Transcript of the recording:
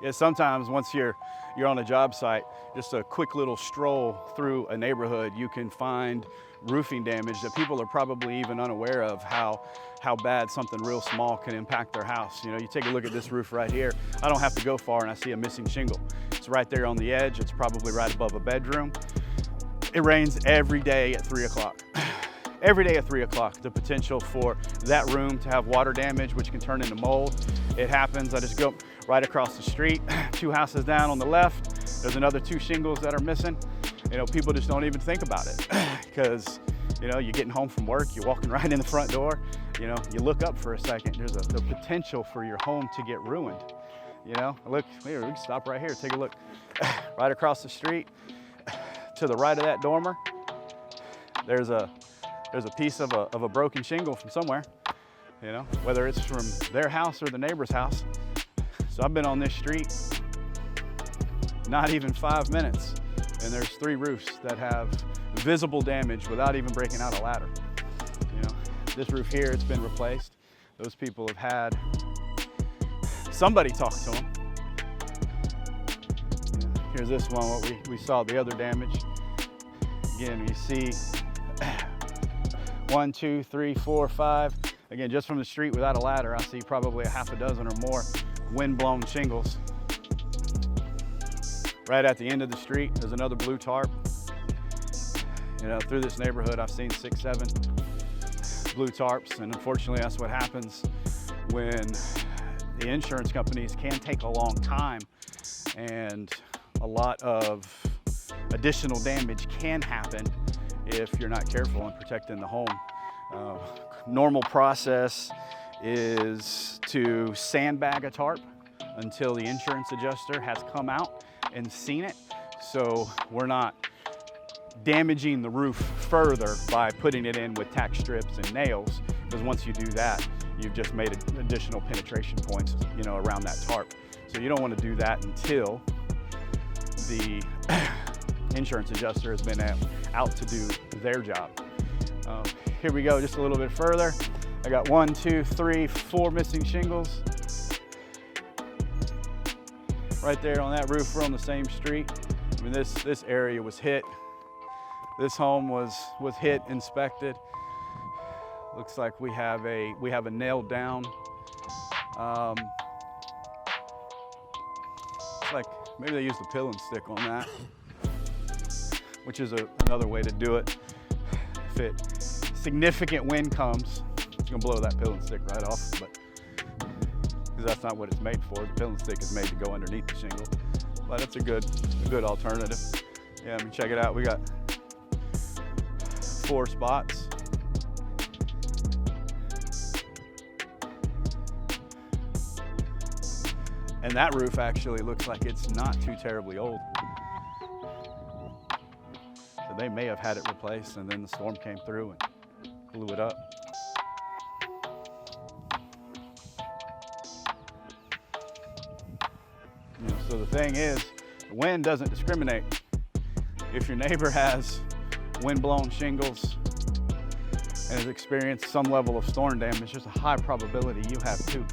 Yeah, sometimes once you're on a job site, just a quick little stroll through a neighborhood, you can find roofing damage that people are probably even unaware of how bad something real small can impact their house. You know, you take a look at this roof right here. I don't have to go far and I see a missing shingle. It's right there on the edge. It's probably right above a bedroom. It rains every day at 3 o'clock. Every day at 3 o'clock, the potential for that room to have water damage, which can turn into mold. It happens. I just go right across the street, 2 houses down on the left. There's another 2 shingles that are missing. You know, people just don't even think about it because, you know, you're getting home from work, you're walking right in the front door, you know, you look up for a second, there's the potential for your home to get ruined. You know, look, here, we can stop right here, take a look. Right across the street, to the right of that dormer, there's a piece of a broken shingle from somewhere, you know, whether it's from their house or the neighbor's house. So I've been on this street not even 5 minutes, and there's 3 roofs that have visible damage without even breaking out a ladder. You know, this roof here, it's been replaced. Those people have had somebody talk to them. You know, here's this one, what we saw the other damage. Again, you see 1, 2, 3, 4, 5. Again, just from the street without a ladder, I see probably a half a dozen or more wind-blown shingles. Right at the end of the street, there's another blue tarp. You know, through this neighborhood, I've seen 6, 7 blue tarps, and unfortunately, that's what happens when the insurance companies can take a long time, and a lot of additional damage can happen if you're not careful in protecting the home. Normal process is to sandbag a tarp until the insurance adjuster has come out and seen it, so we're not damaging the roof further by putting it in with tack strips and nails, because once you do that, you've just made additional penetration points, you know, around that tarp. So you don't want to do that until the insurance adjuster has been out to do their job. Here we go, just a little bit further. I got 1, 2, 3, 4 missing shingles. Right there on that roof, we're on the same street. I mean, this area was hit. This home was hit, inspected. Looks like we have a nailed down. It's like maybe they used a pill and stick on that, which is another way to do it. If significant wind comes, it's gonna blow that pill and stick right off, but because that's not what it's made for. The pill and stick is made to go underneath the shingle, but it's a good alternative. Yeah, I mean, check it out. We got 4 spots. And that roof actually looks like it's not too terribly old. So they may have had it replaced and then the storm came through and blew it up. You know, so the thing is, the wind doesn't discriminate. If your neighbor has wind-blown shingles and has experienced some level of storm damage, there's a high probability you have too.